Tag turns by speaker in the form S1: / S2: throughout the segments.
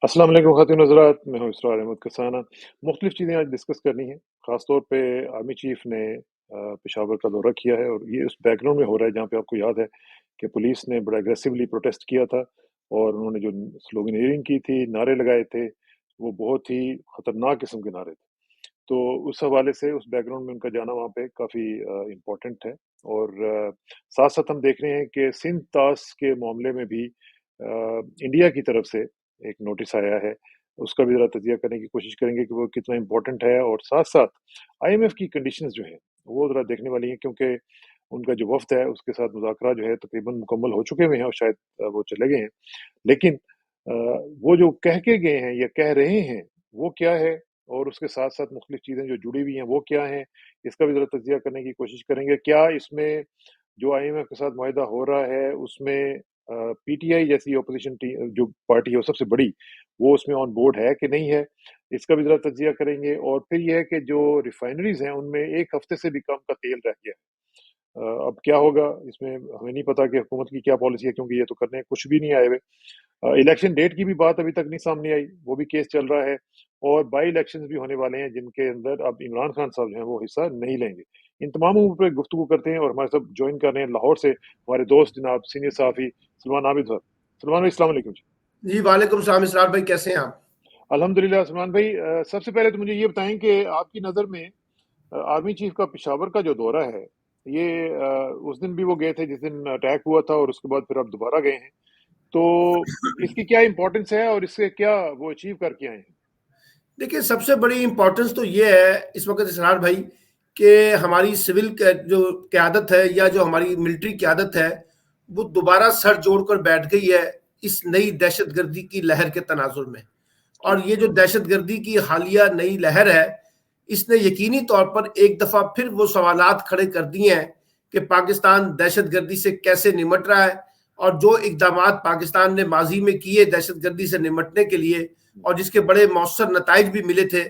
S1: अस्सलाम वालेकुम ख़ातिन हज़रात, मैं हूँ इसरार अहमद कसाना। मुख्तलिफ़ चीज़ें आज डिस्कस करनी हैं। ख़ास तौर पे आर्मी चीफ़ ने पेशावर का दौरा किया है और ये उस बैकग्राउंड में हो रहा है जहाँ पे आपको याद है कि पुलिस ने बड़ा एग्रेसिवली प्रोटेस्ट किया था और उन्होंने जो स्लोगनयरिंग की थी, नारे लगाए थे, वो बहुत ही ख़तरनाक किस्म के नारे थे। तो उस हवाले से उस बैकग्राउंड में उनका जाना वहाँ पे काफ़ी इम्पोर्टेंट है और साथ-साथ हम देख रहे हैं कि सिंध तास के मामले में भी इंडिया की तरफ से एक नोटिस आया है। उसका भी ज़रा तज़िया करने की कोशिश करेंगे कि वो कितना इम्पोर्टेंट है और साथ-साथ आईएमएफ की कंडीशंस जो हैं, वो ज़रा देखने वाली हैं क्योंकि उनका जो वफ़्द है, उसके साथ मुज़ाकरा जो है तकरीबन मुकम्मल हो चुके हुए हैं और शायद वो चले गए हैं। लेकिन वो जो कह के गए हैं या कह रहे हैं, वो क्या है? और उसके साथ-साथ मुख्तलिफ़ चीज़ें जो जुड़ी हुई हैं, वो क्या हैं? इसका भी ज़रा तज़िया करने की कोशिश करेंगे। क्या इसमें जो आईएमएफ के साथ मुआहिदा हो रहा है, उसमें पीटीआई जैसी ऑपोज़िशन जो पार्टी है, वो सबसे बड़ी, वो उसमें ऑन बोर्ड है कि नहीं है? इसका भी ज़रा तज़िया करेंगे और फिर ये है कि जो रिफ़ाइनरीज़ हैं, उनमें 1 हफ़्ते से भी कम का तेल रह गया है। अब क्या होगा इसमें हमें नहीं पता कि हुकूमत की क्या पॉलिसी है क्योंकि ये तो करने कुछ भी नहीं आए हुए। इलेक्शन डेट की भी बात अभी तक नहीं सामने आई, वो भी केस चल रहा है और बाई इलेक्शंस भी होने वाले हैं जिनके अंदर अब इमरान खान साहब जो हैं वो हिस्सा नहीं लेंगे। इन तमाम उमूर पे गुफ्तगू करते हैं और हमारे साथ जॉइन कर रहे हैं लाहौर से हमारे दोस्त जनाब सीनियर सहाफ़ी सलमान आबिद साहब। सलमान भाई अस्सलाम वालेकुम जी।
S2: जी वालेकुम सलाम इसरार भाई, कैसे हैं आप?
S1: अल्हम्दुलिल्लाह सलमान भाई सबसे पहले तो मुझे ये बताएँ कि आपकी नज़र में आर्मी चीफ का पेशावर का जो दौरा है, ये उस दिन भी वो गए थे जिस दिन अटैक हुआ था और उसके बाद फिर आप दोबारा गए हैं। तो इसकी क्या इम्पोर्टेंस है और इससे क्या वो अचीव करके आए हैं?
S2: देखिए, सबसे बड़ी इंपॉर्टेंस तो ये है इस वक्त इसरार भाई कि हमारी जो क्यादत है या जो हमारी मिलिट्री क्यादत है, वो दोबारा सर जोड़कर बैठ गई है इस नई दहशतगर्दी की लहर के तनाजुर में।
S1: जी,
S2: और ये जो दहशतगर्दी की हालिया नई लहर है, इसने यकीनी तौर पर एक दफा फिर वो सवालात खड़े कर दिए हैं कि पाकिस्तान दहशतगर्दी से कैसे निमट रहा है और जो इकदाम पाकिस्तान ने माजी में किए दहशतगर्दी से निमटने के लिए और जिसके बड़े मौसर नताइज भी मिले थे,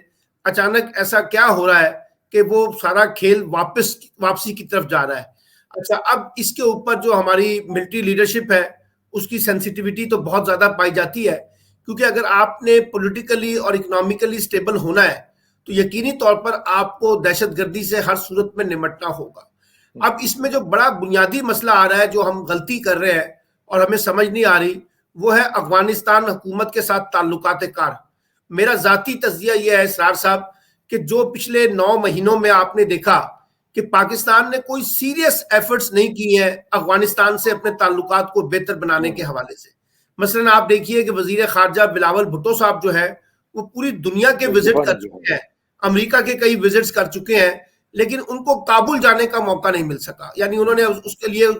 S2: अचानक ऐसा क्या हो रहा है कि वो सारा खेल वापसी की तरफ जा रहा है। अच्छा, अब इसके ऊपर जो हमारी मिलिट्री लीडरशिप है, उसकी सेंसिटिविटी तो बहुत ज्यादा पाई जाती है, क्योंकि अगर आपने पॉलिटिकली और इकोनॉमिकली स्टेबल होना है तो यकीनी तौर पर आपको दहशतगर्दी से हर सूरत में निमटना होगा।
S1: हुँ,
S2: अब इसमें जो बड़ा बुनियादी मसला आ रहा है, जो हम गलती कर रहे हैं और हमें समझ नहीं आ रही, वो है अफगानिस्तान हुकूमत के साथ ताल्लुकात कार। मेरा जाती तजिया यह है इसरार साहब कि जो पिछले 9 महीनों में आपने देखा कि पाकिस्तान ने कोई सीरियस एफर्ट्स नहीं किए हैं अफगानिस्तान से अपने ताल्लुकात को बेहतर बनाने के
S1: हुँ,
S2: हवाले से। मसलन आप देखिए कि वजीर खारजा बिलावल भुट्टो साहब जो है, वो पूरी दुनिया के
S1: वो
S2: विजिट
S1: दफ़ा
S2: कर
S1: नहीं किया, हाँ
S2: चुके
S1: जी।
S2: हैं, अमेरिका के कई विजिट्स कर चुके हैं, लेकिन उनको काबुल जाने का मौका नहीं मिल सका, यानी उन्होंने उसके लिए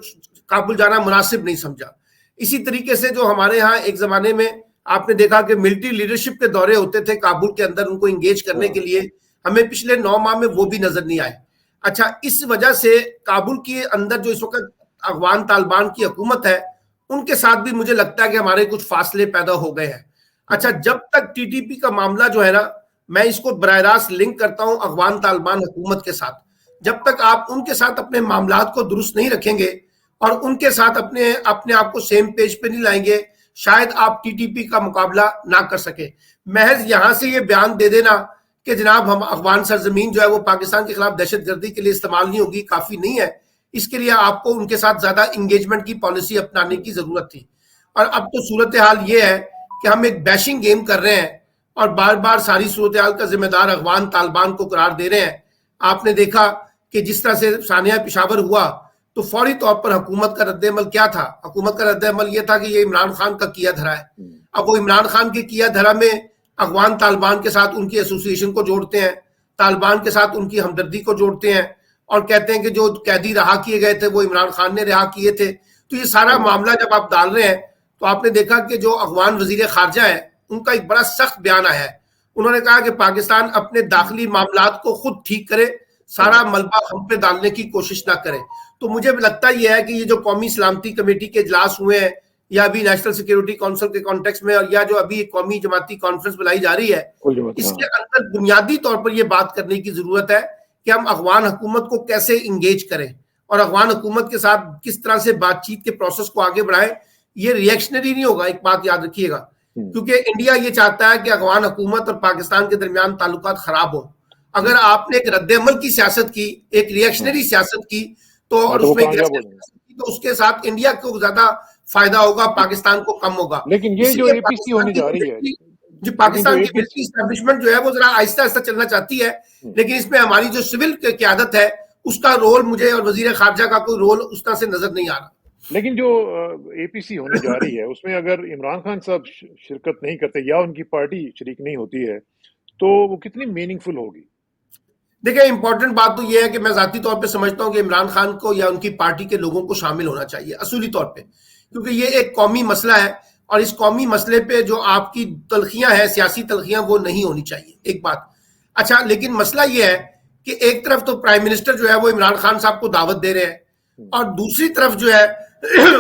S2: काबुल जाना मुनासिब नहीं समझा। इसी तरीके से जो हमारे यहाँ एक जमाने में आपने देखा कि मिलिट्री लीडरशिप के दौरे होते थे काबुल के अंदर उनको इंगेज करने
S1: हाँ,
S2: के लिए, हमें पिछले 9 माह में वो भी नजर नहीं आए। अच्छा, इस वजह से काबुल के अंदर जो इस वक्त अफगान तालिबान की हुकूमत है, उनके साथ भी मुझे लगता है कि हमारे कुछ फासले पैदा हो गए हैं। अच्छा,
S1: हुँ,
S2: जब तक टीटीपी का मामला जो है ना, मैं इसको बराह रास्त लिंक करता हूं अफगान तालिबान हुकूमत के साथ। जब तक आप उनके साथ अपने मामला को दुरुस्त नहीं रखेंगे और उनके साथ अपने अपने आप को सेम पेज पे नहीं लाएंगे, शायद आप टीटीपी का मुकाबला ना कर सके। महज यहां से ये बयान दे देना कि जनाब हम अफगान सरजमीन जो है वो पाकिस्तान के खिलाफ दहशतगर्दी के लिए इस्तेमाल नहीं होगी, काफी नहीं है। इसके लिए आपको उनके साथ ज्यादा इंगेजमेंट की पॉलिसी अपनाने
S1: हुँ,
S2: की जरूरत थी। और अब तो सूरत हाल ये है कि हम एक बैशिंग गेम कर रहे हैं और बार बार सारी सूरत हाल का जिम्मेदार अफगान तालिबान को करार दे रहे हैं। आपने देखा कि जिस तरह से सानिया पिशावर हुआ, तो फौरी तौर पर हुकूमत का रद्दमल क्या था? हुकूमत का रद्दमल यह था कि ये इमरान खान का किया धरा है।
S1: हुँ,
S2: अब वो इमरान खान के किया धरा में अफगान तालिबान के साथ उनकी एसोसिएशन को जोड़ते हैं, तालिबान के साथ उनकी हमदर्दी को जोड़ते हैं और कहते हैं कि जो कैदी रहा किए गए थे वो इमरान खान ने रहा किए थे। तो ये सारा
S1: हुँ,
S2: मामला जब आप डाल रहे हैं, तो आपने देखा कि जो अफगान वजीर खारजा है, उनका एक बड़ा सख्त बयान आया है। उन्होंने कहा कि पाकिस्तान अपने
S1: हुँ,
S2: दाखिली मामला को खुद ठीक करे, सारा
S1: हाँ,
S2: मलबा हम पे डालने की कोशिश ना करे। तो मुझे लगता यह है कि ये जो कौमी सलामती कमेटी के इजलास हुए हैं, या अभी नेशनल सिक्योरिटी काउंसिल के कॉन्टेक्स्ट में, और या जो अभी कौमी जमाती कॉन्फ्रेंस बुलाई जा रही है,
S1: कुल जमात
S2: इसके
S1: हाँ,
S2: अंदर बुनियादी तौर पर यह बात करने की जरूरत है कि हम अफगान हुकूमत को कैसे इंगेज करें और अफगान हुकूमत के साथ किस तरह से बातचीत के प्रोसेस को आगे बढ़ाएं। ये रिएक्शनरी नहीं होगा, एक बात याद रखिएगा। क्योंकि इंडिया ये चाहता है कि अफगान हुकूमत और पाकिस्तान के दरमियान ताल्लुकात खराब हो। अगर आपने एक रद्द-ए-अमल की सियासत की, एक रिएक्शनरी सियासत की, तो और
S1: तो वो
S2: उसमें
S1: कामयाब हो जाएंगे।
S2: तो उसके साथ इंडिया को ज्यादा फायदा होगा, पाकिस्तान को कम होगा।
S1: लेकिन ये जो
S2: इसीलिए
S1: एपीसी होने जा रही है,
S2: जो
S1: लेकिन जो
S2: पाकिस्तान की मिलिट्री
S1: एपीसी,
S2: एस्टेब्लिशमेंट जो है वो जरा आहिस्ता आहिस्ता चलना चाहती है, लेकिन इसमें हमारी जो सिविल क़यादत है उसका रोल मुझे और वजीर खारजा का कोई रोल उस तरह से नजर नहीं आ रहा।
S1: लेकिन जो एपीसी होने जा रही है उसमें अगर इमरान खान साहब शिरकत नहीं करते या उनकी पार्टी शरीक नहीं होती है तो वो कितनी मीनिंगफुल होगी?
S2: देखिए, इंपॉर्टेंट बात तो यह है कि मैं जाती तौर पे समझता हूं कि इमरान खान को या उनकी पार्टी के लोगों को शामिल होना चाहिए असूली तौर पे, क्योंकि ये एक कौमी मसला है और इस कौमी मसले पे जो आपकी तलखियां हैं, सियासी तलखियां, वो नहीं होनी चाहिए, एक बात। अच्छा, लेकिन मसला ये है कि एक तरफ तो प्राइम मिनिस्टर जो है वो इमरान खान साहब को दावत दे रहे हैं और दूसरी तरफ जो है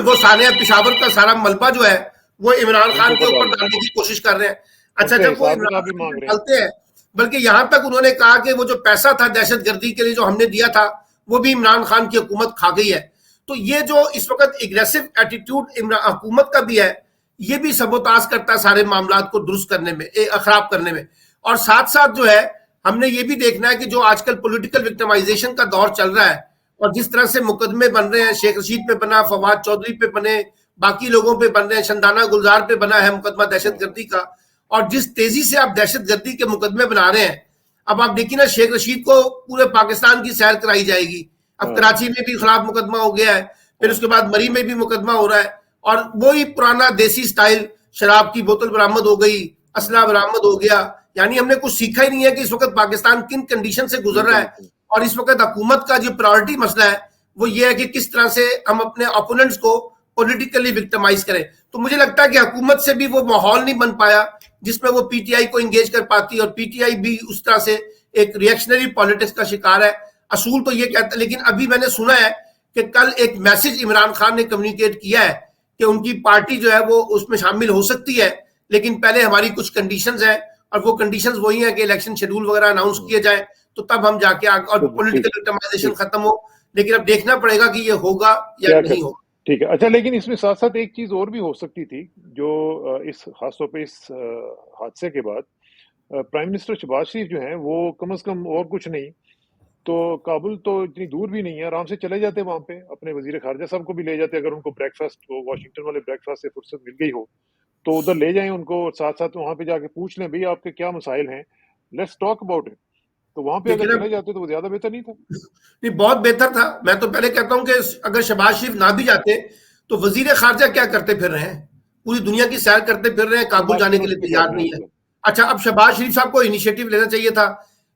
S2: वो सानिया पेशावर का सारा मलबा जो है वो इमरान खान के ऊपर डालने की कोशिश कर रहे हैं। अच्छा, जब वो इमरान खान डालते हैं, बल्कि यहां तक उन्होंने कहा कि वो जो पैसा था दहशतगर्दी के लिए जो हमने दिया था वो भी इमरान खान की हुकूमत खा गई है। तो ये जो इस वक्त एग्रेसिव एटीट्यूड हुकूमत का भी है, ये भी सबोताज करता है सारे मामला को दुरुस्त करने में, खराब करने में। और साथ साथ जो है हमने ये भी देखना है कि जो आजकल पॉलिटिकल विक्टिमाइजेशन का दौर चल रहा है और जिस तरह से मुकदमे बन रहे हैं, शेख रशीद पे बना, फवाद चौधरी पे बने, बाकी लोगों पे बन रहे हैं, शंदाना गुलजार पे बना है मुकदमा दहशतगर्दी का, और जिस तेजी से आप दहशतगर्दी के मुकदमे बना रहे हैं, अब आप देखिए ना, शेख रशीद को पूरे पाकिस्तान की सैर कराई जाएगी। अब कराची में भी खिलाफ मुकदमा हो गया है, फिर उसके बाद मरी में भी मुकदमा हो रहा है, और वही पुराना देसी स्टाइल, शराब की बोतल बरामद हो गई, असला बरामद हो गया। यानी हमने कुछ सीखा ही नहीं है कि इस वक्त पाकिस्तान किन कंडीशन से गुजर रहा है। और इस वक्त हुकूमत का जो प्रायोरिटी मसला है वो ये है कि किस तरह से हम अपने ओपोनेंट्स को पॉलिटिकली विक्टिमाइज करें। तो मुझे लगता है कि हुकूमत से भी वो माहौल नहीं बन पाया जिसमें वो पीटीआई को इंगेज कर पाती, और पीटीआई भी उस तरह से एक रिएक्शनरी पॉलिटिक्स का शिकार है। असूल तो ये कहता है, लेकिन अभी मैंने सुना है कि कल एक मैसेज इमरान खान ने कम्युनिकेट किया है कि उनकी पार्टी जो है वो उसमें शामिल हो सकती है, लेकिन पहले हमारी कुछ कंडीशंस हैं, और वो कंडीशंस वही हैं कि इलेक्शन शेड्यूल वगैरह अनाउंस किए जाए, तो तब हम जाके और पॉलिटिकल विक्टिमाइजेशन खत्म हो। लेकिन अब देखना पड़ेगा कि ये होगा या नहीं होगा।
S1: ठीक है। अच्छा, लेकिन इसमें साथ साथ एक चीज और भी हो सकती थी, जो इस खासतौर पे इस हादसे के बाद प्राइम मिनिस्टर शहबाज शरीफ जो हैं वो कम से कम और कुछ नहीं तो काबुल तो इतनी दूर भी नहीं है, आराम से चले जाते वहां पे, अपने वजीर खारजा साहब को भी ले जाते, अगर उनको ब्रेकफास्ट को वाशिंगटन वाले ब्रेकफास्ट से फुर्सत मिल गई हो तो उधर ले जाएं उनको, साथ साथ वहां पे जाके पूछ लें भाई आपके क्या मसाइल हैं, लेट्स टॉक अबाउट इट। तो वहां पे अगर चले जाते तो वो ज्यादा बेहतर नहीं था?
S2: नहीं, बहुत बेहतर था। मैं तो पहले कहता हूं कि अगर शहबाज शरीफ ना भी जाते तो वजीर खारजा क्या करते फिर रहे हैं, पूरी दुनिया की सैर करते फिर रहे हैं, काबुल जाने के लिए तैयार नहीं है। अच्छा, अब शहबाज शरीफ साहब को इनिशिएटिव लेना चाहिए था,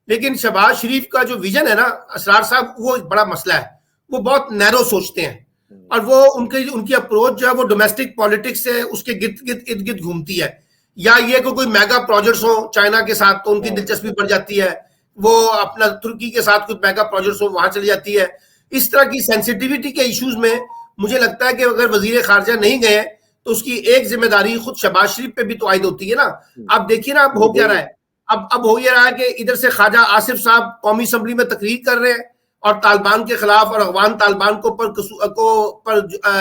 S2: लेकिन शहबाज शरीफ का जो विजन है ना, असरार साहब, वो एक बड़ा मसला है। वो बहुत नैरो सोचते हैं और वो उनकी अप्रोच जो है वो डोमेस्टिक पॉलिटिक्स से उसके इर्द गिर्द घूमती है। या ये कोई मेगा प्रोजेक्ट्स हो चाइना के साथ तो उनकी दिलचस्पी बढ़ जाती है, वो अपना तुर्की के साथ कुछ मेगा प्रोजेक्ट्स हो वहां चली जाती है। इस तरह की सेंसिटिविटी के इश्यूज में मुझे लगता है कि अगर वजीर खारजा नहीं गए तो उसकी एक जिम्मेदारी खुद शहबाज शरीफ पे भी तो आयद होती है ना। अब देखिए ना, अब हो क्या रहा है, अब हो ये रहा है कि इधर से ख्वाजा आसिफ साहब कौमी असम्बली में तकरीर कर रहे हैं और तालिबान के खिलाफ और अफगान तालिबान को पर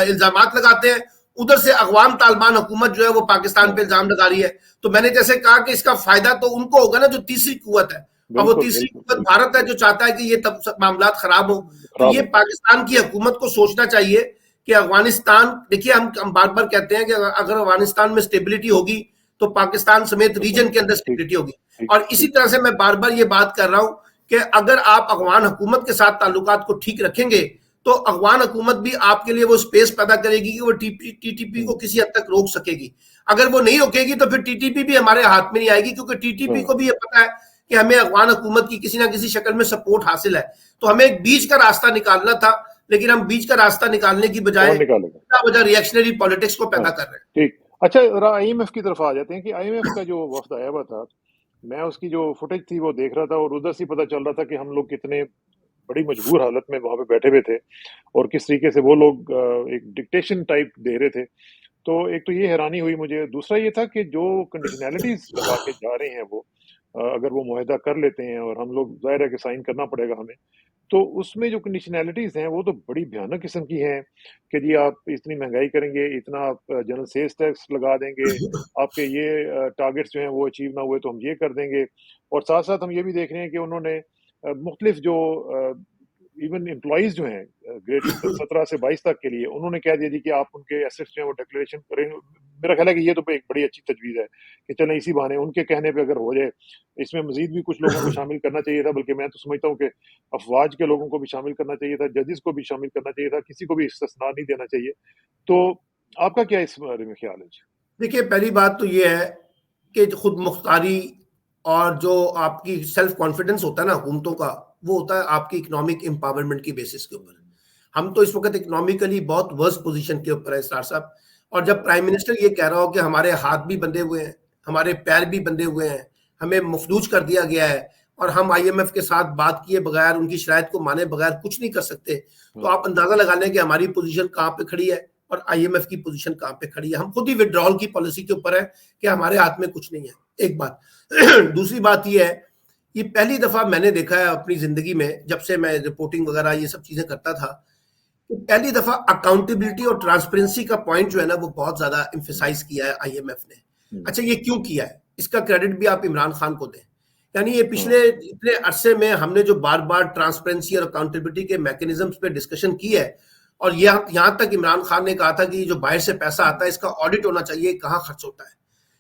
S2: इल्जामात लगाते हैं, उधर से अफगान तालिबान हुकूमत जो है वो पाकिस्तान पे इल्जाम लगा रही है। तो मैंने जैसे कहा कि इसका फायदा तो उनको होगा ना जो तीसरी कुव्वत है, और वो तीसरी कुव्वत भारत है जो चाहता है कि ये तब मामला खराब हो। तो ये पाकिस्तान की हुकूमत को सोचना चाहिए कि अफगानिस्तान, देखिए हम बार बार कहते हैं कि अगर अफगानिस्तान में स्टेबिलिटी होगी तो पाकिस्तान समेत रीजन के अंदर स्टेबिलिटी होगी। और इसी तरह से मैं बार बार ये बात कर रहा हूं कि अगर आप अफगान हुकूमत के साथ ताल्लुकात को ठीक रखेंगे तो अफगान हुकूमत भी आपके लिए वो स्पेस पैदा करेगी कि वो टीटीपी को किसी हद तक रोक सकेगी। अगर वो नहीं रोकेगी तो फिर टीटीपी भी हमारे हाथ में नहीं आएगी, क्योंकि टीटीपी को भी ये पता है कि हमें अफगान हुकूमत की किसी ना किसी शक्ल में सपोर्ट हासिल है। तो हमें एक बीच का रास्ता निकालना था, लेकिन हम बीच का रास्ता निकालने की बजाय रिएक्शनरी पॉलिटिक्स को पैदा कर रहे हैं।
S1: ठीक। अच्छा, आईएमएफ की तरफ आ जाते हैं कि आईएमएफ का जो वफ्द आया हुआ था, मैं उसकी जो फुटेज थी वो देख रहा था और उधर से पता चल रहा था कि हम लोग कितने बड़ी मजबूर हालत में वहां पे बैठे हुए थे और किस तरीके से वो लोग एक डिक्टेशन टाइप दे रहे थे। तो एक तो ये हैरानी हुई मुझे, दूसरा ये था कि जो कंडीशनैलिटीज लगा के जा रहे हैं वो अगर वो मुआहदा कर लेते हैं और हम लोग, जाहिर है कि साइन करना पड़ेगा हमें, तो उसमें जो कंडीशनैलिटीज़ हैं, वो तो बड़ी भयानक किस्म की हैं कि जी आप इतनी महँगाई करेंगे, इतना आप जनरल सेल्स टैक्स लगा देंगे, आपके ये टारगेट्स जो हैं वो अचीव ना हुए तो हम ये कर देंगे। और साथ-साथ हम ये भी देख रहे हैं कि उन्होंने मुख्तलिफ जो इवन एम्प्लॉइज़ जो हैं ग्रेड 17 से 22 तक के लिए उन्होंने कह दिया जी कि आप उनके एसेट्स जो हैं वो डिक्लेरेशन करें। मेरा ख़्याल है कि ये तो एक बड़ी अच्छी तजवीज़ है कि चलें इसी बहाने उनके कहने पे अगर हो जाए, इसमें मज़ीद भी कुछ लोगों को शामिल करना चाहिए था, बल्कि मैं तो समझता हूँ कि अफ़वाज के लोगों को भी शामिल करना चाहिए था, जजेस को भी शामिल करना चाहिए था, किसी को भी इस्तिस्ना नहीं देना चाहिए। तो आपका क्या इस बारे में ख़्याल है? जी।
S2: देखिए, पहली बात तो ये है कि खुद मुख्तारी और जो आपकी सेल्फ कॉन्फिडेंस होता है ना हुकूमतों का, वो होता है आपकी इकोनॉमिक एम्पावरमेंट की बेसिस के ऊपर। हम तो इस वक्त इकोनॉमिकली बहुत वर्स्ट पोजीशन के ऊपर है सर साहब। और जब प्राइम मिनिस्टर ये कह रहा हो कि हमारे हाथ भी बंधे हुए हैं, हमारे पैर भी बंधे हुए हैं, हमें मफलूज कर दिया गया है और हम आईएमएफ के साथ बात किए बगैर, उनकी शरायत को माने बगैर कुछ नहीं कर सकते, तो आप अंदाजा लगा लें कि हमारी पोजीशन कहाँ पे खड़ी है और आईएमएफ की पोजीशन कहाँ पे खड़ी है। हम खुद ही विड्रॉल की पॉलिसी के ऊपर है कि हमारे हाथ में कुछ नहीं है, एक बात। दूसरी बात ये है, ये पहली दफा मैंने देखा है अपनी जिंदगी में, जब से मैं रिपोर्टिंग वगैरह ये सब चीजें करता था, तो पहली दफा अकाउंटेबिलिटी और ट्रांसपेरेंसी का पॉइंट जो है ना वो बहुत ज्यादा एम्फेसाइज किया है आईएमएफ ने। अच्छा, ये क्यों किया है, इसका क्रेडिट भी आप इमरान खान को दें। यानी ये पिछले इतने अरसे में हमने जो बार बार ट्रांसपेरेंसी और अकाउंटेबिलिटी के मैकेनिज्म्स पे डिस्कशन की है, और यहाँ तक इमरान खान ने कहा था कि जो बाहर से पैसा आता है इसका ऑडिट होना चाहिए, कहाँ खर्च होता है,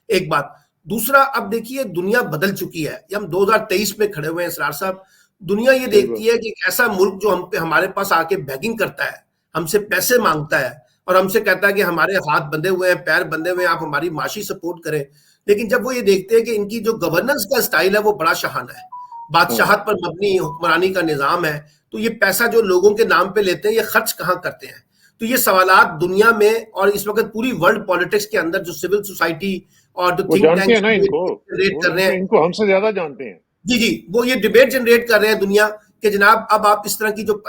S2: एक बात। दूसरा, अब देखिए दुनिया बदल चुकी है, हम 2023 में खड़े हुए हैं इसरार साहब। दुनिया ये देखती है कि एक ऐसा मुल्क जो हम पे हमारे पास आके बैगिंग करता है, हमसे पैसे मांगता है और हमसे कहता है कि हमारे हाथ बंधे हुए हैं, पैर बंधे हुए हैं, आप हमारी माशी सपोर्ट करें। लेकिन जब वो ये देखते हैं कि इनकी जो गवर्नेंस का स्टाइल है वो बड़ा शहाना है, बादशाहत पर मबनी हुक्मरानी का निजाम है, तो ये पैसा जो लोगों के नाम पे लेते हैं ये खर्च कहाँ करते हैं। तो ये सवालात दुनिया में और इस वक्त पूरी वर्ल्ड पॉलिटिक्स के अंदर जो सिविल सोसाइटी और जो थिंक
S1: जानते हैं
S2: टैंक्स
S1: ना इनको,
S2: जनरेट कर रहे हैं,
S1: इनको हमसे ज्यादा जानते हैं।
S2: जी, वो ये डिबेट जनरेट कर रहे हैं दुनिया कि जनाब अब आप इस तरह की जो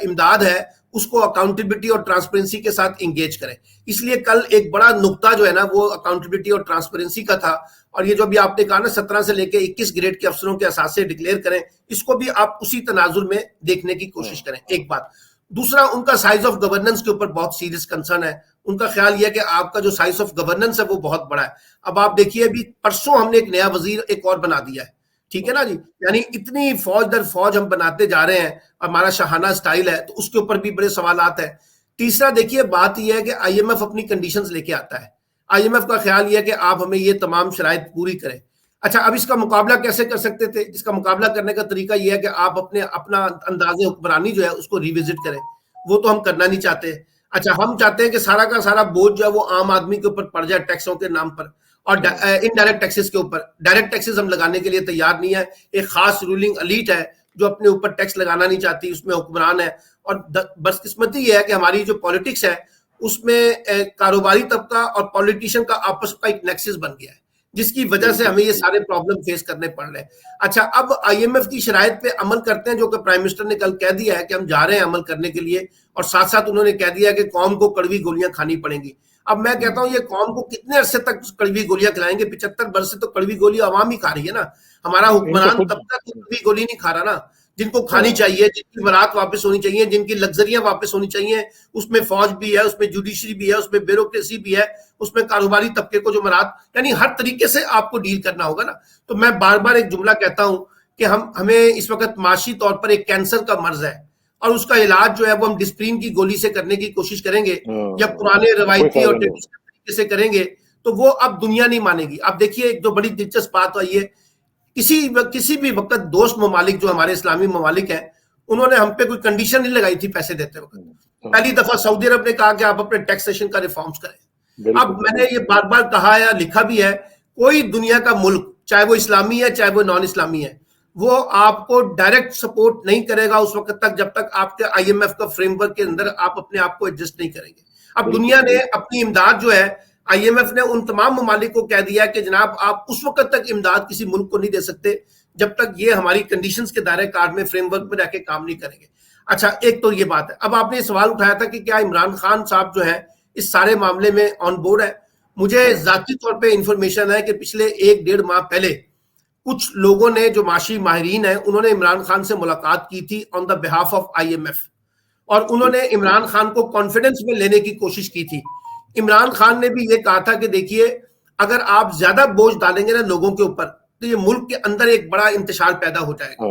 S2: इमदाद है उसको अकाउंटेबिलिटी और ट्रांसपेरेंसी के साथ इंगेज करें। इसलिए कल एक बड़ा नुक्ता जो है ना वो अकाउंटेबिलिटी और ट्रांसपेरेंसी का था। और ये जो भी आपने कहा ना 17 से लेके 21 ग्रेड के अफसरों के असासे डिक्लेयर करें, इसको भी आप उसी तनाजुर में देखने की कोशिश करें, एक बात। दूसरा, उनका साइज ऑफ गवर्नेंस के ऊपर बहुत सीरियस कंसर्न है। उनका ख्याल यह है कि आपका जो साइज ऑफ गवर्नेंस है वो बहुत बड़ा है। अब आप देखिए, अभी परसों हमने एक नया वजीर एक और बना दिया है, ठीक है ना जी। यानी इतनी फौज दर फौज हम बनाते जा रहे हैं, हमारा शाहाना स्टाइल है, तो उसके ऊपर भी बड़े सवालात है। तीसरा, देखिए बात यह है कि आईएमएफ अपनी कंडीशंस लेके आता है। आईएमएफ का ख्याल यह है कि आप हमें ये तमाम शराइत पूरी करें। अच्छा, अब इसका मुकाबला कैसे कर सकते थे? इसका मुकाबला करने का तरीका यह है कि आप अपना अंदाजे हुक्मरानी जो है उसको रिविजिट करें। वो तो हम करना नहीं चाहते। अच्छा, हम चाहते हैं कि सारा का सारा बोझ जो है वो आम आदमी के ऊपर पड़ जाए टैक्सों के नाम पर, और इनडायरेक्ट टैक्सेस के ऊपर। डायरेक्ट टैक्सेस हम लगाने के लिए तैयार नहीं है। एक खास रूलिंग एलीट है जो अपने ऊपर टैक्स लगाना नहीं चाहती, उसमें हुक्मरान है। और बदकिस्मती ये है कि हमारी जो पॉलिटिक्स है उसमें कारोबारी तबका और पॉलिटिशियन का आपस का एक नेक्सस बन गया है, जिसकी वजह से हमें ये सारे प्रॉब्लम फेस करने पड़ रहे हैं। अच्छा, अब आईएमएफ की शराइत पे अमल करते हैं, जो कि प्राइम मिनिस्टर ने कल कह दिया है कि हम जा रहे हैं अमल करने के लिए, और साथ साथ उन्होंने कह दिया कि कौम को कड़वी गोलियां खानी पड़ेंगी। अब मैं कहता हूं ये कौम को कितने अरसे तक कड़वी गोलियां खिलाएंगे? 75 वर्ष से तो कड़वी गोली आवाम ही खा रही है ना। हमारा हुक्मरान तब तक कड़वी गोली नहीं खा रहा ना, जिनको खानी चाहिए, जिनकी बरात वापस होनी चाहिए, जिनकी लग्जरियां वापस होनी चाहिए। उसमें फौज भी है, उसमें जुडिशरी भी है, उसमें ब्यूरोक्रेसी भी है, उसमें कारोबारी तबके को जो मरात, यानी हर तरीके से आपको डील करना होगा ना। तो मैं बार बार एक जुमला कहता हूं कि हमें इस वक्त माशी तौर पर एक कैंसर का मर्ज है, और उसका इलाज जो है वो हम डिस्प्रीन की गोली से करने की कोशिश करेंगे या पुराने रवायती और ट्रेडिशनल तरीके से करेंगे, तो वो अब दुनिया नहीं मानेगी। अब देखिए, एक जो बड़ी दिलचस्प बात आई है, किसी भी वक्त दोस्त ममालिक जो हमारे इस्लामी ममालिक हैं, उन्होंने हम पे कोई कंडीशन नहीं लगाई थी पैसे देते वक्त। पहली दफा सऊदी अरब ने कहा कि आप अपने टैक्सेशन का रिफॉर्म्स करें। अब मैंने ये बार बार कहा या लिखा भी है, कोई दुनिया का मुल्क, चाहे वो इस्लामी है चाहे वो नॉन इस्लामी है, वो आपको डायरेक्ट सपोर्ट नहीं करेगा उस वक्त तक जब तक आपके आईएमएफ का फ्रेमवर्क के अंदर आप अपने आप को एडजस्ट नहीं करेंगे। अब दुनिया ने अपनी इमदाद जो है, आईएमएफ ने उन तमाम ममालिक को कह दिया कि जनाब आप उस वक्त तक इमदाद किसी मुल्क को नहीं दे सकते जब तक ये हमारी कंडीशंस के दायरे कार में फ्रेमवर्क में रहकर काम नहीं करेंगे। अच्छा, एक तो ये बात है। अब आपने सवाल उठाया था कि क्या इमरान खान साहब जो है इस सारे मामले में ऑन बोर्ड है। मुझे जाती तौर पे इंफॉर्मेशन है कि पिछले 1-1.5 माह पहले कुछ लोगों ने जो माशी माहिरीन है उन्होंने इमरान खान से मुलाकात की थी on the behalf of IMF, और उन्होंने इमरान खान को कॉन्फिडेंस में लेने की कोशिश की थी। इमरान खान ने भी ये कहा था कि देखिए, अगर आप ज्यादा बोझ डालेंगे ना लोगों के ऊपर तो ये मुल्क के अंदर एक बड़ा इंतशार पैदा हो जाएगा।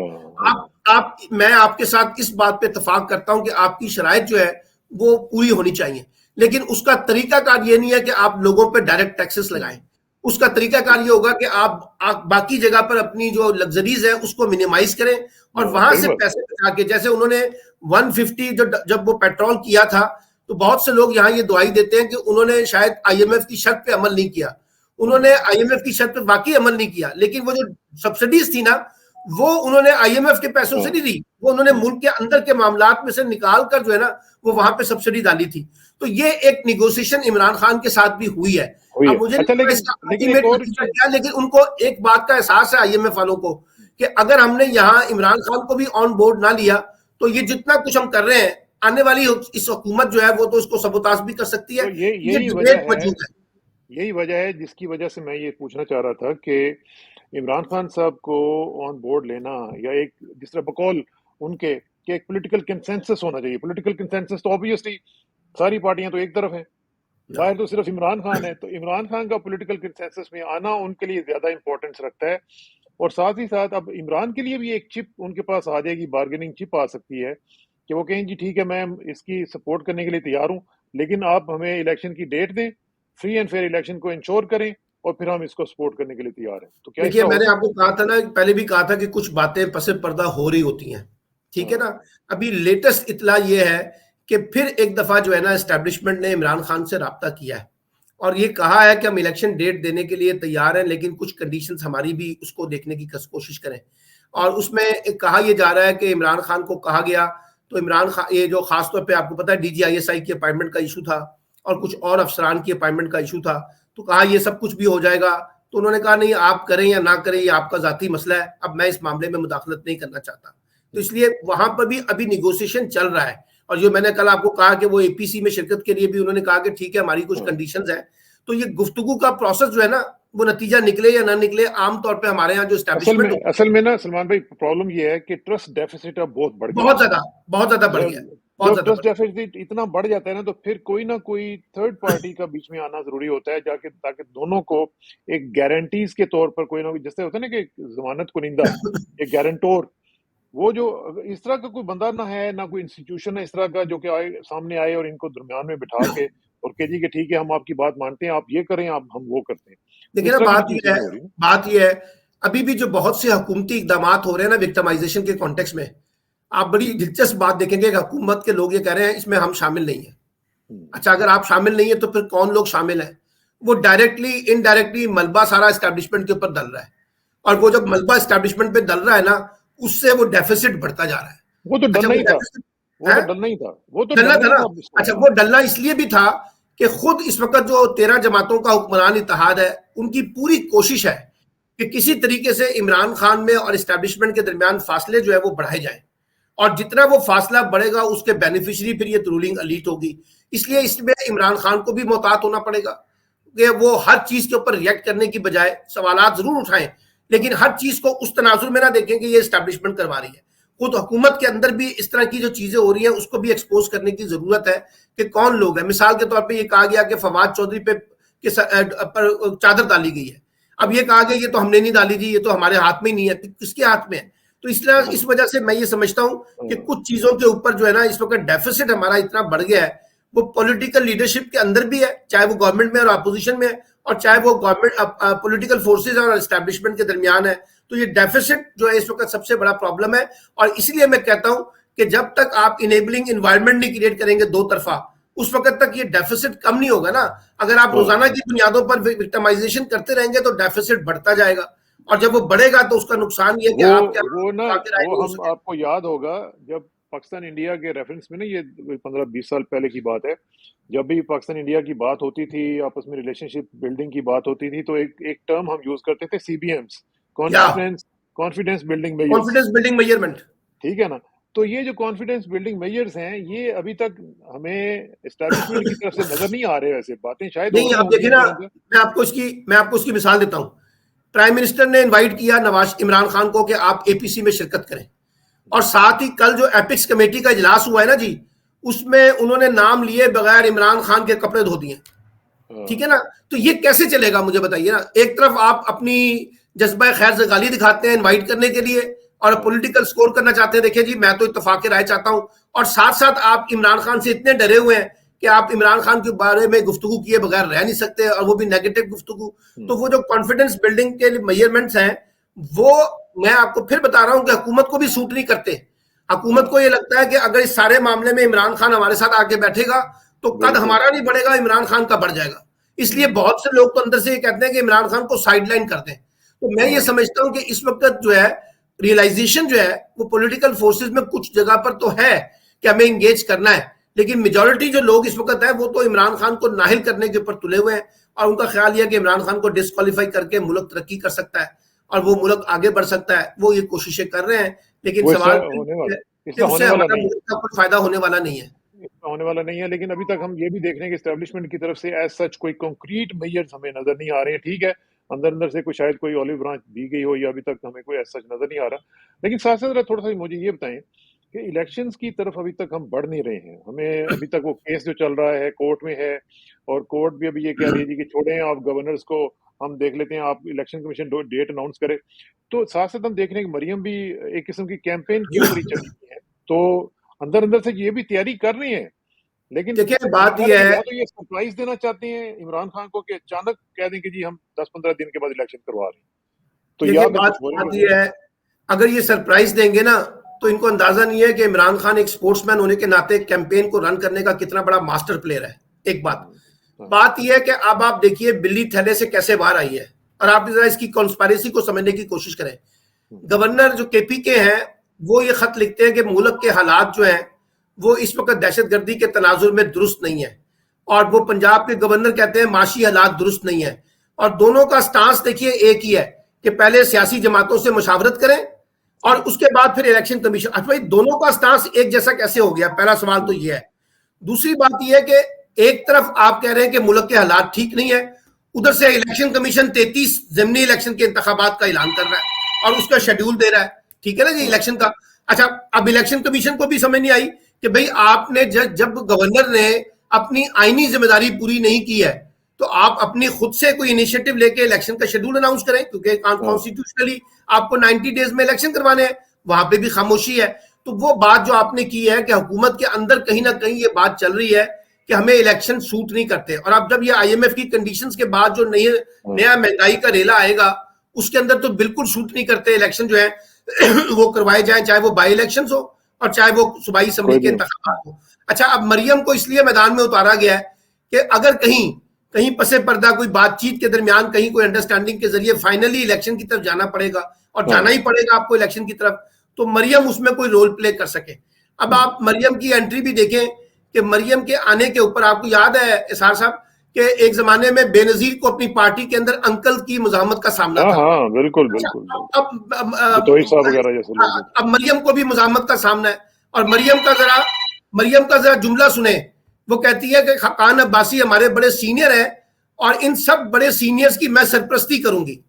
S2: मैं आपके साथ इस बात पे इत्तेफाक करता हूं कि आपकी शराइत जो है वो पूरी होनी चाहिए, लेकिन उसका तरीकाकार ये नहीं है कि आप लोगों पे डायरेक्ट टैक्सेस लगाएं। उसका तरीकाकार ये होगा कि आप बाकी जगह पर अपनी जो लग्जरीज है उसको मिनिमाइज करें और वहां से पैसे बचा के, जैसे उन्होंने 150 जब वो पेट्रोल किया था तो बहुत से लोग यहाँ ये दुआई देते हैं कि उन्होंने शायद IMF की शर्त पे अमल नहीं किया। उन्होंने IMF की शर्त पे वाकई अमल नहीं किया, लेकिन वो जो सब्सिडीज थी ना वो उन्होंने IMF के पैसों से नहीं दी, वो उन्होंने मुल्क के अंदर के मामलात में से निकाल कर जो है ना वो वहां पे सब्सिडी डाली थी। तो ये एक निगोशिएशन इमरान खान के साथ भी हुई है। अब मुझे
S1: अच्छा,
S2: लेकिन उनको एक बात का एहसास है IMF वालों को कि अगर हमने यहाँ इमरान खान को भी ऑन बोर्ड ना लिया तो ये जितना कुछ हम कर रहे हैं आने वाली इस हुकूमत जो है वो तो इसको सबोताश भी कर सकती है।
S1: तो यही वजह है जिसकी वजह से मैं ये पूछना चाह रहा था कि इमरान खान साहब को ऑन बोर्ड लेना या एक जिस तरह बकौल उनके कि एक पॉलिटिकल कंसेंसस होना चाहिए। पॉलिटिकल कंसेंसस तो ऑब्वियसली सारी पार्टियां तो एक तरफ हैं, बाहर तो सिर्फ इमरान खान है, तो इमरान खान का पॉलिटिकल कंसेंसस में आना उनके लिए ज्यादा इंपॉर्टेंस रखता है। और साथ ही साथ अब इमरान के लिए भी एक चिप उनके पास आ जाएगी, बार्गेनिंग चिप आ सकती है कि वो कहें जी ठीक है मैं इसकी सपोर्ट करने के लिए तैयार हूं, लेकिन आप हमें इलेक्शन की डेट दें, फ्री एंड फेयर इलेक्शन को इंश्योर करें और फिर हम इसको सपोर्ट करने के लिए तैयार हैं। तो क्या
S2: देखिए, मैंने आपको कहा था ना, पहले भी कहा था कि कुछ बातें पसे पर्दा हो रही होती हैं, ठीक है ना। अभी लेटेस्ट इतला ये है कि फिर एक दफा जो है ना एस्टेब्लिशमेंट ने इमरान खान से राब्ता किया है और ये कहा है कि हम इलेक्शन डेट देने के लिए तैयार हैं, लेकिन कुछ कंडीशंस हमारी भी उसको देखने की कोशिश करें। और उसमें कहा यह जा रहा है कि इमरान खान को कहा गया, तो इमरान खान ये जो खासतौर पे आपको पता है DGISI की अपॉइंटमेंट का इशू था और कुछ और अफसरान की अपॉइंटमेंट का इशू था, तो कहा ये सब कुछ भी हो जाएगा। तो उन्होंने कहा नहीं, आप करें या ना करें ये आपका जाती मसला है, अब मैं इस मामले में मुदाखलत नहीं करना चाहता। तो इसलिए वहां पर भी अभी निगोशिएशन चल रहा है। और जो मैंने कल आपको कहा कि वो APC में शिरकत के लिए भी उन्होंने कहा कि ठीक है हमारी कुछ कंडीशंस हैं, तो ये गुफ्तगू का प्रोसेस जो है ना वो नतीजा निकले या ना निकले, आमतौर पे हमारे यहाँ जो एस्टैब्लिशमेंट
S1: असल में ना सलमान भाई प्रॉब्लम ये है कि ट्रस्ट डेफिसिट अब बहुत बढ़ गया,
S2: बहुत ज्यादा बढ़ गया।
S1: जब ट्रस्ट डेफिसिट इतना बढ़ जाता है ना तो फिर कोई ना कोई थर्ड पार्टी का बीच में आना जरूरी होता है जाके, ताकि दोनों को एक गारंटीज के तौर पर कोई ना कोई, जैसे होता है ना कि जमानत कुनिंदा, एक गारंटोर, वो जो इस तरह का कोई बंदा ना है ना कोई इंस्टीट्यूशन है इस तरह का जो कि सामने आए और इनको दरमियान में बिठा के और कह जी कि ठीक है हम आपकी बात मानते हैं, आप ये करें, आप हम वो करते हैं।
S2: देखिए ना, बात ये है अभी भी जो बहुत से हुकूमती इकदाम हो रहे हैं ना विक्टिमाइजेशन के कॉन्टेक्स्ट में, आप बड़ी दिलचस्प बात देखेंगे कि हुकूमत के लोग ये कह रहे हैं इसमें हम शामिल नहीं है। अच्छा, अगर आप शामिल नहीं है तो फिर कौन लोग शामिल हैं? वो डायरेक्टली इनडायरेक्टली मलबा सारा एस्टैब्लिशमेंट के ऊपर डल रहा है, और वो जब मलबा एस्टैब्लिशमेंट पे डल रहा है ना उससे वो डेफिसिट बढ़ता जा रहा है।
S1: वो तो डलना ही था, वो तो डलना ही था, वो तो डलना था।
S2: अच्छा, वो डलना इसलिए भी था कि खुद इस वक्त जो 13 जमातों का हुक्मरान इत्तेहाद है उनकी पूरी कोशिश है कि किसी तरीके से इमरान खान में और एस्टैब्लिशमेंट के दरमियान फासले जो है वो बढ़ाए जाए, और जितना वो फासला बढ़ेगा उसके बेनिफिशियरी फिर ये रूलिंग एलीट होगी। इसलिए इसमें इमरान खान को भी मोहतात होना पड़ेगा कि वो हर चीज के ऊपर रिएक्ट करने की बजाय सवालात जरूर उठाएं, लेकिन हर चीज को उस तनाजुर में ना देखें कि ये एस्टैब्लिशमेंट करवा रही है। खुद हुकूमत के अंदर भी इस तरह की जो चीजें हो रही हैं उसको भी एक्सपोज करने की जरूरत है कि कौन लोग हैं। मिसाल के तौर पे ये कहा गया कि फवाद चौधरी पे पर चादर डाली गई है, अब ये कहा गया ये तो हमने नहीं डाली थी, ये तो हमारे हाथ में ही नहीं है, किसके हाथ में है? तो इसलिए इस वजह से मैं ये समझता हूं कि कुछ चीजों के ऊपर जो है ना इस वक्त डेफिसिट हमारा इतना बढ़ गया है, वो पॉलिटिकल लीडरशिप के अंदर भी है, चाहे वो गवर्नमेंट में और अपोजिशन में है, और चाहे वो गवर्नमेंट पॉलिटिकल फोर्सेज और एस्टैब्लिशमेंट के दरमियान है। तो ये डेफिसिट जो है इस वक्त सबसे बड़ा प्रॉब्लम है, और इसलिए मैं कहता हूं कि जब तक आप इनेबलिंग एनवायरनमेंट नहीं क्रिएट करेंगे दो तरफा, उस वक्त तक ये डेफिसिट कम नहीं होगा ना। अगर आप रोजाना की बुनियादों पर विक्टिमाइजेशन करते रहेंगे तो डेफिसिट बढ़ता जाएगा, और जब वो बढ़ेगा तो उसका नुकसान ये कि
S1: हम आपको याद होगा जब पाकिस्तान इंडिया के रेफरेंस में ना, ये 15-20 साल पहले की बात है, जब भी पाकिस्तान इंडिया की बात होती थी, आपस में रिलेशनशिप बिल्डिंग की बात होती थी, तो एक टर्म हम यूज करते थे CBMs, कॉन्फिडेंस बिल्डिंग मेजरमेंट, ठीक है ना। तो ये जो कॉन्फिडेंस बिल्डिंग मेजर्स हैं ये अभी तक हमें एस्टैब्लिशमेंट की तरफ से नजर नहीं आ रहे, वैसे बातें शायद
S2: नहीं। आप देखिए ना, मैं आपको इसकी मिसाल देता हूं। प्राइम मिनिस्टर ने इनवाइट किया नवाज इमरान खान को कि आप एपीसी में शिरकत करें, और साथ ही कल जो एपिक्स कमेटी का इजलास हुआ है ना जी, उसमें उन्होंने नाम लिए बगैर इमरान खान के कपड़े धो दिए। ठीक है ना, तो ये कैसे चलेगा मुझे बताइए ना। एक तरफ आप अपनी जज्बा खैर से गाली दिखाते हैं इनवाइट करने के लिए और पॉलिटिकल स्कोर करना चाहते हैं, देखिए जी मैं तो इत्तेफाक राय चाहता हूं, और साथ साथ आप इमरान खान से इतने डरे हुए हैं कि आप इमरान खान के बारे में गुफ्तगू किए बगैर रह नहीं सकते, और वो भी नेगेटिव गुफ्तगू। तो वो जो कॉन्फिडेंस बिल्डिंग के मेजरमेंट्स हैं, वो मैं आपको फिर बता रहा हूं कि हुकूमत को भी सूट नहीं करते। हुकूमत को ये लगता है कि अगर इस सारे मामले में इमरान खान हमारे साथ आके बैठेगा तो कद हमारा नहीं बढ़ेगा, इमरान खान का बढ़ जाएगा। इसलिए बहुत से लोग तो अंदर से ये कहते हैं कि इमरान खान को साइडलाइन कर दें। तो मैं ये समझता हूं कि इस वक्त जो है रियलाइजेशन जो है वो पॉलिटिकल फोर्सेस में कुछ जगह पर तो है कि हमें इंगेज करना है, लेकिन मेजॉरिटी जो लोग इस वक्त है वो तो इमरान खान को नाहिल करने के ऊपर तुले हुए हैं, और उनका ख्याल यह कि इमरान खान को डिस्क्वालीफाई करके मुल्क तरक्की कर सकता है और वो मुल्क आगे बढ़ सकता है। वो ये कोशिशें कर रहे हैं, लेकिन सवाल उससे हमारा मुल्क का कोई फायदा होने वाला नहीं है।
S1: लेकिन अभी तक हम ये भी देख रहे हैं कि एस्टेब्लिशमेंट की तरफ से एज सच कोई कॉन्क्रीट मेजर्स हमें नजर नहीं आ रहे हैं। ठीक है, अंदर से कोई शायद कोई ऑलिव ब्रांच दी गई हो, या अभी तक हमें कोई एज सच नजर नहीं आ रहा। लेकिन साथ साथ थोड़ा सा मुझे ये बताएं कि इलेक्शंस की तरफ अभी तक हम बढ़ नहीं रहे हैं। हमें अभी तक वो केस जो चल रहा है कोर्ट में है, और कोर्ट भी अभी ये कह रही है कि छोड़ें आप गवर्नर्स को, हम देख लेते हैं, आप इलेक्शन कमीशन डेट अनाउंस करे। तो साथ साथ हम देख रहे हैं कि मरियम भी एक किस्म की कैंपेन की ऊपर ही चली गई है, तो अंदर से ये भी तैयारी कर रही है। लेकिन
S2: देखिए बात यह है,
S1: तो ये सरप्राइज देना चाहते हैं इमरान खान को कि अचानक कह दें कि जी हम 10-15 दिन के बाद इलेक्शन करवा रहे हैं। तो
S2: बात यह है, अगर ये सरप्राइज देंगे ना तो इनको अंदाजा नहीं है कि इमरान खान एक स्पोर्ट्समैन होने के नाते कैंपेन को रन करने का कितना बड़ा मास्टर प्लेयर है। एक बात यह है कि अब आप देखिए बिल्ली थैले से कैसे बाहर आई है, और आप जरा इसकी कॉन्स्पायरेसी को समझने की कोशिश करें। गवर्नर जो केपी के हैं वो ये खत लिखते हैं कि मुल्क के हालात जो हैं वो इस वक्त दहशतगर्दी के तनाजुर में दुरुस्त नहीं है, और वो पंजाब के गवर्नर कहते हैं माशी हालात दुरुस्त नहीं है। और दोनों का स्टांस देखिए एक ही है कि पहले सियासी जमातों से मुशावरत करें और उसके बाद फिर इलेक्शन कमीशन। अच्छा भाई, दोनों का स्टांस एक जैसा कैसे हो गया? पहला सवाल तो ये है। दूसरी बात यह है कि एक तरफ आप कह रहे हैं कि मुल्क के हालात ठीक नहीं है, उधर से इलेक्शन कमीशन 33 ज़िमनी इलेक्शन के इंतखाबात का ऐलान कर रहा है और उसका शेड्यूल दे रहा है। ठीक है ना जी, इलेक्शन का। अच्छा, अब इलेक्शन कमीशन को भी समझ नहीं आई कि भाई आपने जब गवर्नर ने अपनी आईनी जिम्मेदारी पूरी नहीं की है तो आप अपनी खुद से कोई इनिशिएटिव लेके इलेक्शन का शेड्यूल अनाउंस करें, क्योंकि कॉन्स्टिट्यूशनली आपको 90 डेज में इलेक्शन करवाने हैं। वहां पे भी खामोशी है। तो वो बात जो आपने की है कि हुकूमत के अंदर कहीं ना कहीं ये बात चल रही है कि हमें इलेक्शन सूट नहीं करते, और अब जब ये IMF की कंडीशंस के बाद जो नया महंगाई का रेला आएगा उसके अंदर तो बिल्कुल सूट नहीं करते इलेक्शन जो है वो करवाए जाए, चाहे वो बाई इलेक्शन हो और चाहे वो सूबाई असम्बली के इंतखाबात हो। अच्छा, अब मरियम को इसलिए मैदान में उतारा गया है कि अगर कहीं पसे पर्दा कोई बातचीत के दरमियान कहीं कोई अंडरस्टैंडिंग के जरिए फाइनली इलेक्शन की तरफ जाना पड़ेगा, और जाना ही पड़ेगा आपको इलेक्शन की तरफ, तो मरियम उसमें कोई रोल प्ले कर सके। अब आप मरियम की एंट्री भी देखें कि मरियम के आने के ऊपर आपको याद है इसार साहब कि एक जमाने में बेनजीर को अपनी पार्टी के अंदर अंकल की मुजामत का सामना था।
S1: हाँ, बिल्कुल।
S2: अब मरियम को भी मुजामत का सामना है, और मरियम का जरा जुमला सुने। वो कहती है कि खाकान अब्बासी हमारे बड़े सीनियर हैं और इन सब बड़े सीनियर्स की मैं सरपरस्ती करूंगी।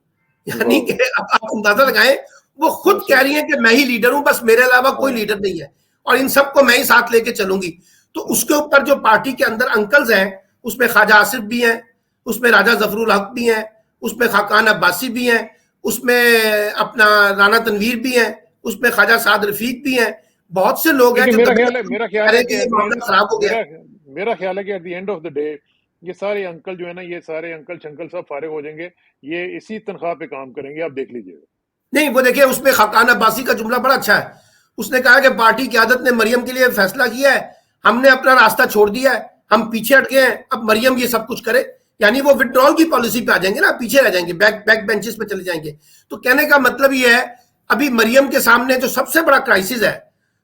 S2: यानी कि आप अंदाजा लगाएं, वो खुद कह रही है कि मैं ही लीडर हूं, बस मेरे अलावा कोई लीडर नहीं है, और इन सबको मैं ही साथ लेके चलूंगी। तो उसके ऊपर जो पार्टी के अंदर अंकल्स हैं उसमें ख्वाजा आसिफ भी हैं, उसमें राजा जफरुल हक भी हैं, उसमें खाकान अब्बासी भी हैं, उसमें अपना राना तनवीर भी हैं, उसमें ख्वाजा साद रफीक भी हैं। बहुत से लोग हैं जो
S1: मेरा ख्याल है कि
S2: मामला खराब हो गया।
S1: मेरा ख्याल है कि at the end of the day ये सारे अंकल जो है ना, ये सारे अंकल शंकल सब फारिग हो जाएंगे, ये इसी तनख्वाह पे काम करेंगे, आप देख लीजिएगा।
S2: नहीं, वो देखिए उसमें खाकान अब्बासी का जुमला बड़ा अच्छा है। उसने कहा कि पार्टी क़यादत ने मरियम के लिए फैसला किया है, हमने अपना रास्ता छोड़ दिया है, हम पीछे हट गए हैं, अब मरियम ये सब कुछ करे। यानी वो विड्रॉल की पॉलिसी पे आ जाएंगे ना, पीछे रह जाएंगे, बैक बेंचेस पे चले जाएंगे। तो कहने का मतलब ये है अभी मरियम के सामने जो सबसे बड़ा क्राइसिस है,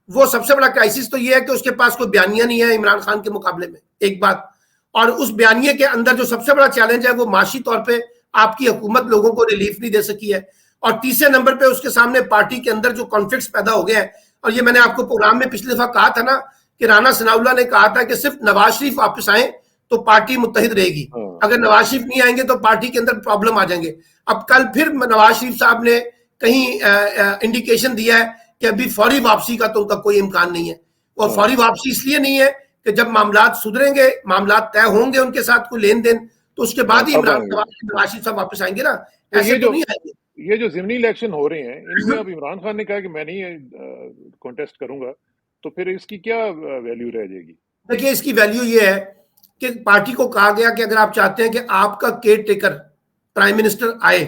S2: वो सबसे बड़ा क्राइसिस तो ये है कि उसके पास कोई बयानिया नहीं है इमरान खान के मुकाबले में, एक बात। और उस बयानिए के अंदर जो सबसे बड़ा चैलेंज है वो माशी तौर पे आपकी हुकूमत लोगों को रिलीफ नहीं दे सकी है। और तीसरे नंबर पे उसके सामने पार्टी के अंदर जो कॉन्फ्लिक्ट्स पैदा हो गए हैं, और ये मैंने आपको प्रोग्राम में पिछली दफा कहा था ना कि राना सनाउल्लाह ने कहा था कि सिर्फ नवाज शरीफ वापस आए तो पार्टी मुत्तहिद रहेगी। अगर नवाज शरीफ नहीं आएंगे तो पार्टी के अंदर प्रॉब्लम आ जाएंगे। अब कल फिर नवाज शरीफ साहब ने कहीं इंडिकेशन दिया है कि अभी फौरी वापसी का तो उनका कोई इम्कान नहीं है। और फौरी वापसी इसलिए नहीं है कि जब मामलात सुधरेंगे, मामलात तय होंगे उनके साथ कोई लेन देन, तो उसके बाद ही नवाज शरीफ साहब वापस आएंगे ना, ऐसे तो नहीं आएंगे।
S1: ये जो ज़िमनी इलेक्शन हो रहे हैं, इनमें अब इमरान खान ने कहा कि मैं नहीं कॉन्टेस्ट करूंगा, तो फिर इसकी क्या वैल्यू रह जाएगी?
S2: देखिए, इसकी वैल्यू ये है कि पार्टी को कहा गया कि अगर आप चाहते हैं कि आपका केयर टेकर प्राइम मिनिस्टर आए,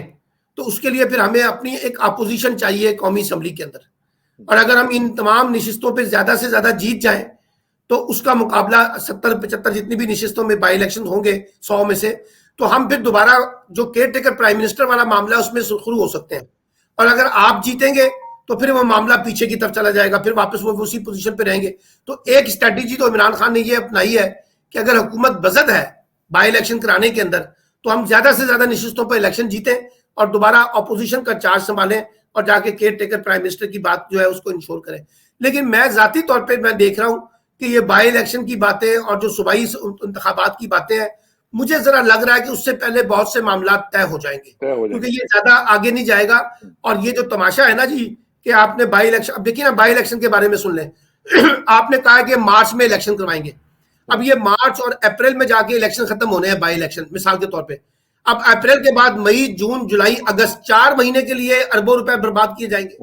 S2: तो उसके लिए फिर हमें अपनी एक अपोजिशन चाहिए कौमी असम्बली के अंदर। और अगर हम इन तमाम नशिस्तों पे ज्यादा से ज्यादा जीत जाएं, तो उसका मुकाबला 70-75 जितनी भी नशिस्तों में बाई इलेक्शन होंगे 100 में से, तो हम फिर दोबारा जो केयर टेकर प्राइम मिनिस्टर वाला मामला उसमें शुरू हो सकते हैं। और अगर आप जीतेंगे तो फिर वो मामला पीछे की तरफ चला जाएगा, फिर वापस वो उसी पोजीशन पे रहेंगे। तो एक स्ट्रेटेजी तो इमरान खान ने ये अपनाई है कि अगर हुकूमत बजद है बाई इलेक्शन कराने के अंदर, तो हम ज्यादा से ज्यादा नशिस्तों पर इलेक्शन जीतें और दोबारा अपोजिशन का चार्ज संभालें और जाके केयर टेकर प्राइम मिनिस्टर की बात जो है उसको इंश्योर करें। लेकिन मैं जाती तौर पर मैं देख रहा हूं कि ये बाई इलेक्शन की बातें और जो सूबाई इंतखाबात की बातें हैं, मुझे जरा लग रहा है कि उससे पहले बहुत से मामला तय हो जाएंगे, क्योंकि ये ज्यादा आगे नहीं जाएगा। और ये जो तमाशा है ना जी कि आपने बाई इलेक्शन, अब देखिए ना बाई इलेक्शन के बारे में सुन लें आपने कहा कि मार्च में इलेक्शन करवाएंगे। अब ये मार्च और अप्रैल में जाके इलेक्शन खत्म होने हैं बाई इलेक्शन, मिसाल के तौर पे। अब अप्रैल के बाद मई, जून, जुलाई, अगस्त, 4 महीने के लिए अरबों रुपए बर्बाद किए जाएंगे।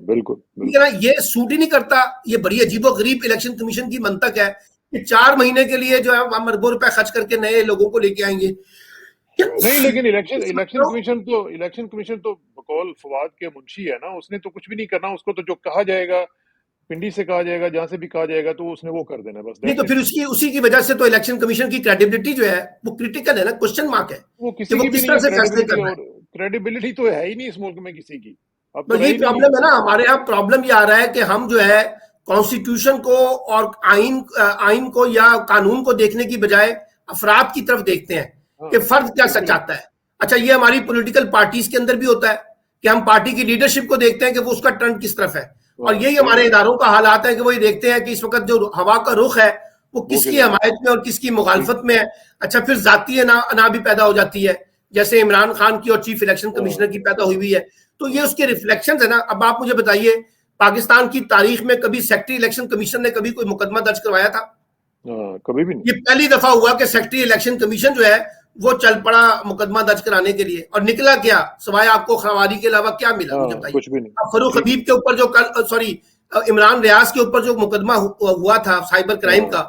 S1: बिल्कुल,
S2: ठीक है ना, ये सूट ही नहीं करता। ये बड़ी अजीबोगरीब इलेक्शन कमीशन की मंतक है कि 4 महीने के लिए जो है हम अरबों रुपए खर्च करके नए लोगों को लेके आएंगे।
S1: नहीं, लेकिन इलेक्शन कमीशन तो बकौल फवाद के मुंशी है ना, उसने तो कुछ भी नहीं करना। उसको तो जो कहा जाएगा, पिंडी से कहा जाएगा, जहां से भी कहा जाएगा, तो उसने वो कर देना बस।
S2: नहीं तो फिर उसी की वजह से तो इलेक्शन कमिशन की क्रेडिबिलिटी जो है वो क्रिटिकल है ना, क्वेश्चन मार्क है।
S1: वो किसी की भी नहीं, क्रेडिबिलिटी तो है ही नहीं इस मुल्क में किसी की। अब
S2: तो यही प्रॉब्लम है ना हमारे यहाँ। प्रॉब्लम ये आ रहा है कि हम जो है कॉन्स्टिट्यूशन को और आइन को या कानून को देखने की बजाय अफराद की तरफ देखते हैं कि फर्द क्या चाहता है। अच्छा, ये हमारी पॉलिटिकल पार्टीज के अंदर भी होता है कि हम पार्टी की लीडरशिप को देखते हैं कि वो उसका टर्न किस तरफ है, और यही हमारे इदारों का हालात है कि वही देखते हैं कि इस वक्त जो हवा का रुख है वो किसकी हमायत में और किसकी मुखालफत में है। अच्छा, फिर जाती अना भी पैदा हो जाती है, जैसे इमरान खान की और चीफ इलेक्शन कमिश्नर की पैदा हुई हुई है। तो ये उसके रिफ्लेक्शंस है ना। अब आप मुझे बताइए, पाकिस्तान की तारीख में कभी सेक्रेटरी इलेक्शन कमीशन ने कभी कोई मुकदमा दर्ज करवाया था?
S1: कभी भी नहीं।
S2: ये पहली दफा हुआ कि सेक्रेटरी इलेक्शन कमीशन जो है वो चल पड़ा मुकदमा दर्ज कराने के लिए। और निकला क्या, सिवाय आपको खरवारी के अलावा क्या मिला? मुझे बताइए।
S1: कुछ भी नहीं।
S2: फरूख हबीब के ऊपर जो इमरान रियाज के ऊपर जो मुकदमा हुआ था साइबर क्राइम का,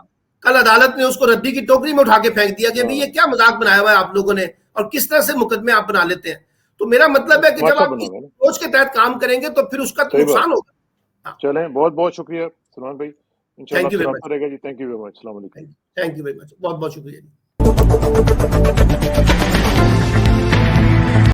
S2: कल अदालत ने उसको रद्दी की टोकरी में उठा के फेंक दिया कि भाई ये क्या मजाक बनाया हुआ है आप लोगों ने, और किस तरह से मुकदमे आप बना लेते हैं। तो मेरा मतलब है कि जब आप सोच के तहत काम करेंगे तो फिर उसका नुकसान होगा।
S1: चलें, बहुत बहुत शुक्रिया सलमान भाई।
S2: Thank you very much.
S1: Thank you very much. अस्सलाम वालेकुम।
S2: थैंक यू वेरी मच, बहुत बहुत शुक्रिया।